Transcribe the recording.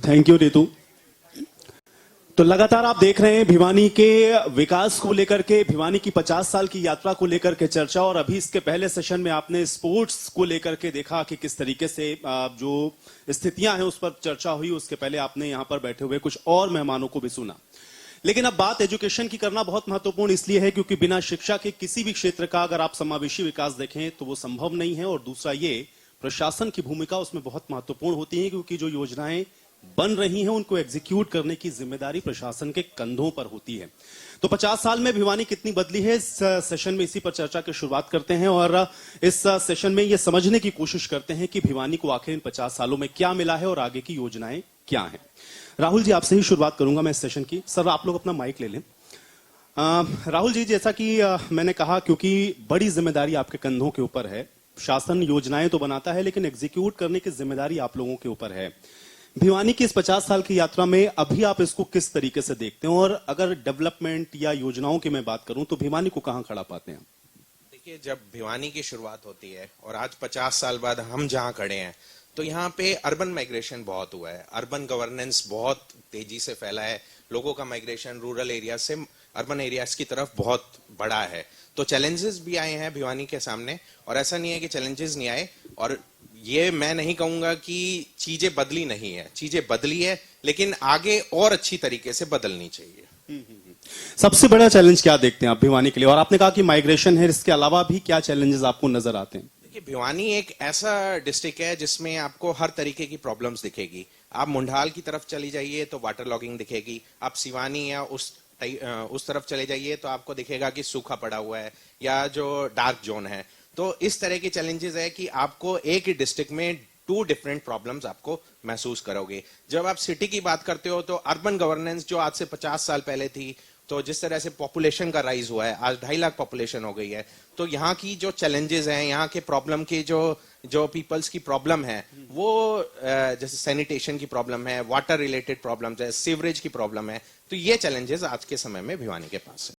Thank you Neetu. तो लगातार आप देख रहे हैं भिवानी के विकास को लेकर के, भिवानी की 50 साल की यात्रा को लेकर के चर्चा। और अभी इसके पहले सेशन में आपने स्पोर्ट्स को लेकर के देखा कि किस तरीके से जो स्थितियां हैं उस पर चर्चा हुई। उसके पहले आपने यहां पर बैठे हुए कुछ और मेहमानों को भी सुना। लेकिन अब बात एजुकेशन की करना बहुत महत्वपूर्ण इसलिए है क्योंकि बिना शिक्षा के किसी भी क्षेत्र का अगर आप समावेशी विकास देखें तो वो संभव नहीं है। और दूसरा ये प्रशासन की भूमिका उसमें बहुत महत्वपूर्ण होती है क्योंकि जो योजनाएं बन रही हैं उनको एग्जीक्यूट करने की जिम्मेदारी प्रशासन के कंधों पर होती है। तो 50 साल में भिवानी कितनी बदली है, इस सेशन में इसी पर चर्चा की शुरुआत करते हैं और इस सेशन में ये समझने की कोशिश करते हैं कि भिवानी को आखिर इन 50 सालों में क्या मिला है और आगे की योजनाएं क्या हैं। राहुल जी, आपसे ही शुरुआत करूंगा मैं इस सेशन की। सर, आप लोग अपना माइक ले लें। राहुल जी, जैसा कि मैंने कहा, क्योंकि बड़ी जिम्मेदारी आपके कंधों के ऊपर है। शासन योजनाएं तो बनाता है लेकिन एग्जीक्यूट करने की जिम्मेदारी आप लोगों के ऊपर है। भिवानी की इस 50 साल की यात्रा में अभी आप इसको किस तरीके से देखते हैं, और अगर डेवलपमेंट या योजनाओं की मैं बात करूं तो भिवानी को कहां खड़ा पाते हैं? देखिए, जब भिवानी की शुरुआत होती है और आज 50 साल बाद हम जहां खड़े हैं तो यहाँ पे अर्बन माइग्रेशन बहुत हुआ है। अर्बन गवर्नेंस बहुत तेजी से फैला है। लोगों का माइग्रेशन रूरल एरिया से अर्बन एरियाज की तरफ बहुत बड़ा है। तो चैलेंजेस भी आए हैं भिवानी के सामने, और ऐसा नहीं है कि चैलेंजेस नहीं आए। और ये मैं नहीं कहूंगा कि चीजें बदली नहीं है, चीजें बदली है, लेकिन आगे और अच्छी तरीके से बदलनी चाहिए। सबसे बड़ा चैलेंज क्या देखते हैं आप भिवानी के लिए? और आपने कहा कि माइग्रेशन है, इसके अलावा भी क्या चैलेंजेस आपको नजर आते हैं? देखिए, भिवानी एक ऐसा डिस्ट्रिक्ट है जिसमें आपको हर तरीके की प्रॉब्लम्स दिखेगी। आप मुंडाल की तरफ चली जाइए तो वाटर लॉगिंग दिखेगी। आप सिवानी या उस तरफ चले जाइए तो आपको दिखेगा कि सूखा पड़ा हुआ है या जो डार्क जोन है। तो इस तरह के चैलेंजेस है कि आपको एक ही डिस्ट्रिक्ट में 2 डिफरेंट प्रॉब्लम्स आपको महसूस करोगे। जब आप सिटी की बात करते हो तो अर्बन गवर्नेंस जो आज से 50 साल पहले थी, तो जिस तरह से पॉपुलेशन का राइज हुआ है, आज 2.5 लाख पॉपुलेशन हो गई है। तो यहाँ की जो चैलेंजेस हैं, यहाँ के प्रॉब्लम की जो पीपल्स की प्रॉब्लम है, वो जैसे सैनिटेशन की प्रॉब्लम है, वाटर रिलेटेड प्रॉब्लम्स है, सीवरेज की प्रॉब्लम है। तो ये चैलेंजेस आज के समय में भिवानी के पास है।